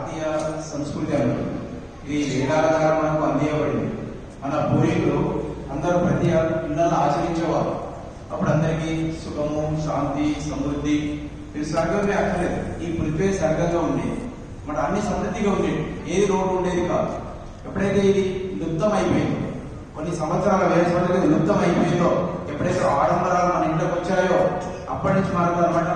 భారతీయ సంస్కృతి అన్నది ఇది వేదాల ద్వారా మనకు అందియబడింది. మన పూర్వీకులు అందరూ ప్రతి ఇళ్ళను ఆచరించేవారు. అప్పుడు అందరికీ సుఖము, శాంతి, సమృద్ధి. ఇది స్వర్గమే అక్కర్లేదు, ఈ పృథ్వీ స్వర్గంగా ఉండేది. మన అన్ని సమృద్ధిగా ఉండేది, ఏది లోటు ఉండేది కాదు. ఎప్పుడైతే ఇది లుప్తం అయిపోయిందో, కొన్ని సంవత్సరాల వయసు లుప్తం అయిపోయిందో, ఎప్పుడైతే ఆడంబరాలు మన ఇంట్లోకి వచ్చాయో అప్పటి నుంచి మనకు అనమాట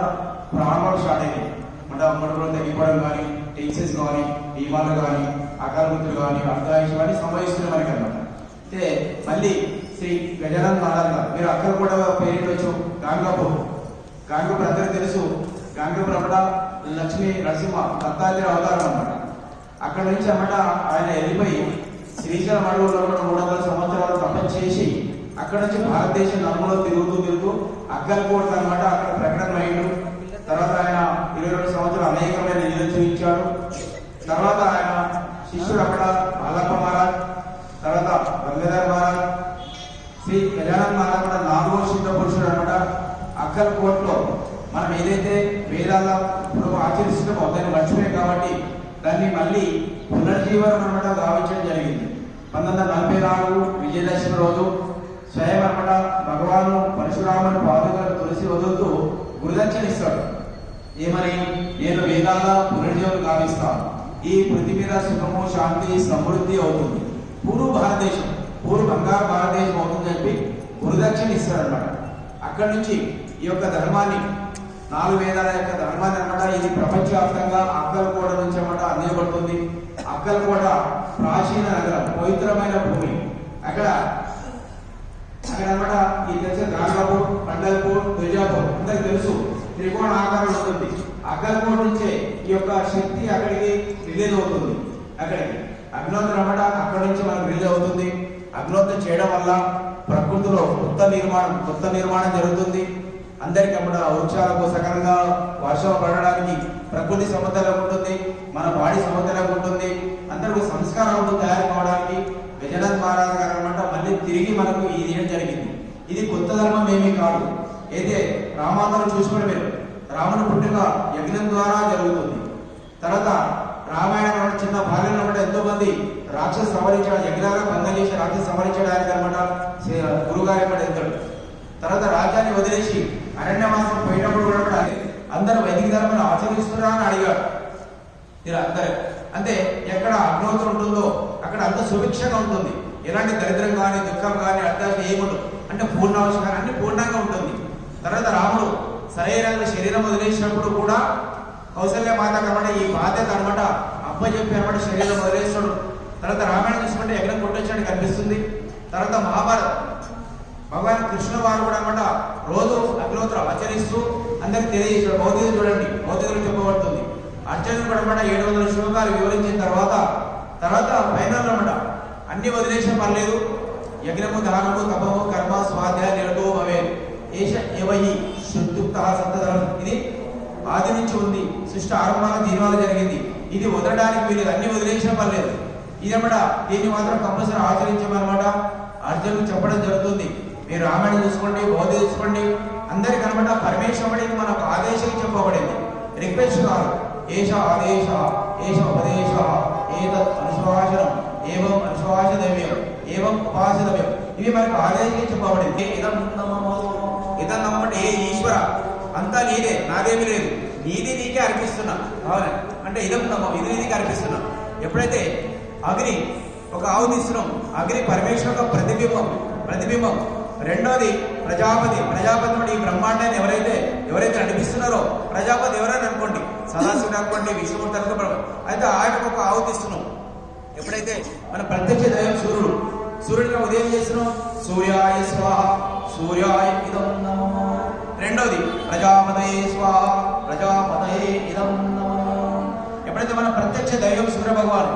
ప్రాణాలు స్టార్ట్ అయ్యాయి. మన అమ్మడుగులు తగ్గిపోవడం కానీ, టెన్షన్స్ కానీ, భీమాలు కానీ, అకాలమృతులు కానీ, అర్ధాయుష్ కానీ సంభవిస్తున్నాయి మనకి అనమాట. అయితే మళ్ళీ శ్రీ గజానన్ మహారాజ్ గారు, మీరు అక్కడ కూడా పేరెంట్ వచ్చు గాంగాపూర్. గాంగాపూర్ అందరికీ తెలుసు. గాంగాపూర్ అన్నమాట లక్ష్మీ నరసింహ దత్తాత్రేయ అవతారం అన్నమాట. అక్కడ నుంచి అన్నమాట ఆయన వెళ్ళిపోయి శ్రీశైలం అడవుల్లో 300 సంవత్సరాలు తపస్సు చేసి అక్కడ నుంచి భారతదేశం నలుగులో తిరుగుతూ అక్కలకోట అనమాట అక్కడ ప్రకటన అయ్యాడు. తర్వాత ఆయన 22 సంవత్సరాలు అనేకమైన లీలలు చూపించాడు. తర్వాత ఆయన శిష్యుడు అక్కడ బాలప్ప మహారాజ్, తర్వాత గంగాధర్ మహారాజ్, శ్రీ గజానన్ మహారాజ్ కూడా 4వ సిద్ధ పురుషుడు అనమాట. అక్కలకోటలో మనం ఏదైతే వేదాల ఆచరిస్తున్నామో దాన్ని మర్చిపోయాం కాబట్టి దాన్ని మళ్ళీ పునర్జీవనం అనమాట గావించడం జరిగింది. 1944 విజయదశమి రోజు స్వయం అనమాట భగవాను పరశురాముని పాదుకలకు తులసి వదులుతూ గురుదక్షిణ ఇస్తాడు. ఏమని? నేను వేదాల పునర్జీవనం గావిస్తాను, ఈ పృథ్వీ మీద సుఖము, శాంతి, సమృద్ధి అవుతుంది, భారతదేశం బంగారు భారతదేశం అవుతుందని చెప్పి గురుదక్షిణ ఇస్తాడనమాట. అక్కడి నుంచి ఈ యొక్క ధర్మాన్ని, 4 వేదాల యొక్క ధర్మాన్ని అనమాట ఇది ప్రపంచవ్యాప్తంగా అక్కలకోట నుంచి అనమాట అందించబడుతుంది. అక్కలకోట ప్రాచీన నగరం, పవిత్రమైన భూమి. అక్కడ అనమాట ఈ తెలిసిన గాంగాపూర్, పండల్పూర్, దుర్జాపూర్ అందరికి తెలుసు, త్రికోణ ఆకారం ఉంటుంది. అక్కలకోట నుంచే ఈ యొక్క శక్తి అక్కడికి రిలీజ్ అవుతుంది. అక్కడికి అగ్నోత్రం అనమాట అక్కడి నుంచి మనకు రిలీజ్ అవుతుంది. అగ్నోత్రం చేయడం వల్ల ప్రకృతిలో కొత్త నిర్మాణం జరుగుతుంది. అందరికి అక్కడ వృక్షాలకు సకరంగా వర్షం పడడానికి ప్రకృతి సమతలం ఉంటుంది, మన బాడీ సమతలం ఉంటుంది, అందరికీ సంస్కారం తయారు కావడానికి గజానన్ మహారాజ్ గారు అనమాట మళ్ళీ తిరిగి మనకు ఈ దినం జరిగింది. ఇది కొత్త ధర్మం ఏమీ కాదు. అయితే రామాయణం చూసుకుని మీరు రాముని పుట్టుక యజ్ఞం ద్వారా జరుగుతుంది. తర్వాత రామాయణం చిన్న భార్యను అనమాట ఎంతో మంది రాక్షస సంహరించాడు, యజ్ఞాలను భంగం చేసి రాక్షస సంహరించడానికి అనమాట గురుగారు అనమాట వెళ్తాడు. తర్వాత రాజ్యాన్ని వదిలేసి అరణ్యవాసం పోయినప్పుడు కూడా అందరూ వైదిక ధర్మాన్ని ఆచరిస్తున్నారా అని అడిగాడు. ఇలా అందరూ అంటే ఎక్కడ అగ్నోత్రం ఉంటుందో అక్కడ అంత సుభిక్షంగా ఉంటుంది, ఎలాంటి దరిద్రం కానీ, దుఃఖం కానీ, అర్థాలు ఏముండవు, అంటే పూర్ణావశ్యం అన్ని పూర్ణంగా ఉంటుంది. తర్వాత రాముడు సరైన శరీరం వదిలేసినప్పుడు కూడా కౌసల్య మాత అనమాట ఈ బాధ్యత అనమాట అప్పచెప్పి అనమాట శరీరం వదిలేస్తాడు. తర్వాత రామాయణం చూసుకుంటే యజ్ఞం కొట్టొచ్చినట్టు కనిపిస్తుంది. తర్వాత మహాభారతం భగవాన్ కృష్ణ వారు కూడా అనమాట రోజు అగ్నోత్రం ఆచరిస్తూ అందరికి తెలియజేశాడు. భౌతికం చూడండి, భౌతికలు చెప్పబడుతుంది. అర్జునుడు కూడా అనమాట 700 శ్లోకాలు వివరించిన తర్వాత ఫైనల్ అనమాట అన్ని వదిలేసిన పర్లేదు, యజ్ఞము, దానము, తపము, కర్మ, స్వాధ్యాయ నిరతో భవే ఏష ఏవయి శుద్ధుక్త సప్తధర్మం. ఇది ఆది నుంచి ఉంది, సృష్టి ఆరంభంగా దీనివల్ల జరిగింది. ఇది వదలడానికి వీలేదు, అన్ని వదిలేసిన పర్లేదు. ఇదన్నమాట దీన్ని మాత్రం కంపల్సరీ ఆచరించమన్నమాట అర్జునుడు చెప్పడం జరుగుతుంది. మీరు రామాయణం చూసుకోండి, బౌద్ధ చూసుకోండి, అందరికి అనమాట పరమేశ్వరుడికి మనకు ఆదేశం చెప్పబడింది, రిక్వెస్ట్ కాదు. ఏష ఆదేశ, ఏష ఉపదేశ, ఏతత్ అనుశ్వాసనం, ఏవం అనుశ్వాసనవ్యం, ఏవం ఉపాసనవ్యం, ఇవి మనకు ఆదేశం చెప్పబడింది. ఇదం నమ్మంటే ఏ ఈశ్వర అంతా నీదే, నాదేమి లేదు, నీది నీకే అర్పిస్తున్నా. అవునా అంటే ఇదం నమ్మం, ఇది నీదికి అర్పిస్తున్నా. ఎప్పుడైతే అగ్ని ఒక ఆవు తీస్తున్నాం, అగ్ని పరమేశ్వర యొక్క ప్రతిబింబం. రెండోది ప్రజాపతి ఈ బ్రహ్మాండాన్ని ఎవరైతే నడిపిస్తున్నారో ప్రజాపతి ఎవరైనా అనుకోండి, సదాశివుడు అనుకోండి, విష్ణుమూర్తి అనుకోండి, అయితే ఆయనకు ఒక ఆవు తీస్తున్నాం. ఎప్పుడైతే మన ప్రత్యక్ష దైవం సూర్యుడిని ఉదయం చేస్తున్నాం, సూర్యాయ స్వాహ, సూర్యాయ ఇదం నమః. రెండోది ప్రజాపతయే స్వాహ, ప్రజాపతయే ఇదం నమః. ఎప్పుడైతే మన ప్రత్యక్ష దైవం సూర్య భగవాను,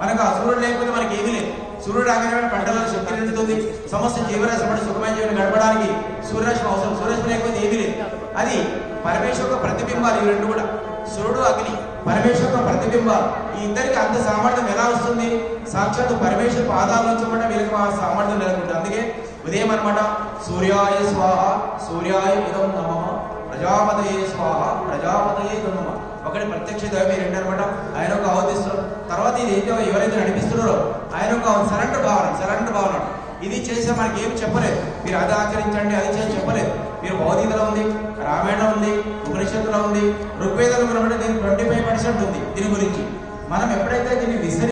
మనకు ఆ సూర్యుడు లేకపోతే మనకి ఏమీ లేదు. సూర్యుడు ఆగిన పంటలలో శక్తి నిండుతుంది, సమస్త జీవరాశి సుఖమైన జీవనం గడపడానికి సూర్యరశ్మి అవసరం. సూర్యరశ్మి లేకపోతే ఏమీ లేదు. అది పరమేశ్వర ప్రతిబింబాలు, ఈ రెండు కూడా సూర్యుడు అగ్ని పరమేశ్వర ప్రతిబింబాలు. ఈ ఇద్దరికి అంత సామర్థ్యం ఎలా వస్తుంది? సాక్షాత్ పరమేశ్వర పాదాల నుంచి కూడా వీళ్ళకి ఆ సామర్థ్యం నెలకొంటుంది. అందుకే ఉదయం అనమాట సూర్యాయ స్వాహ, సూర్యాయ ఇదం నమః, ప్రజాపతయే స్వాహ, ప్రజాపతయే ఇదం నమః. ఒకటి ప్రత్యక్ష దైవం, రెండు అనమాట ఆయన ఒక అవధి భావన, సరెండర్ భావన. ఇది చేసే మనకి ఏం చెప్పలేదు, మీరు అది ఆచరించండి అది చేసి చెప్పలేదు. మీరు భౌతికలో ఉంది, రామాయణం ఉంది, ఉపనిషత్తులో ఉంది, ఋగ్వేదంలో కూడా దీనికి 25% ఉంది దీని గురించి. మనం ఎప్పుడైతే దీన్ని విసరి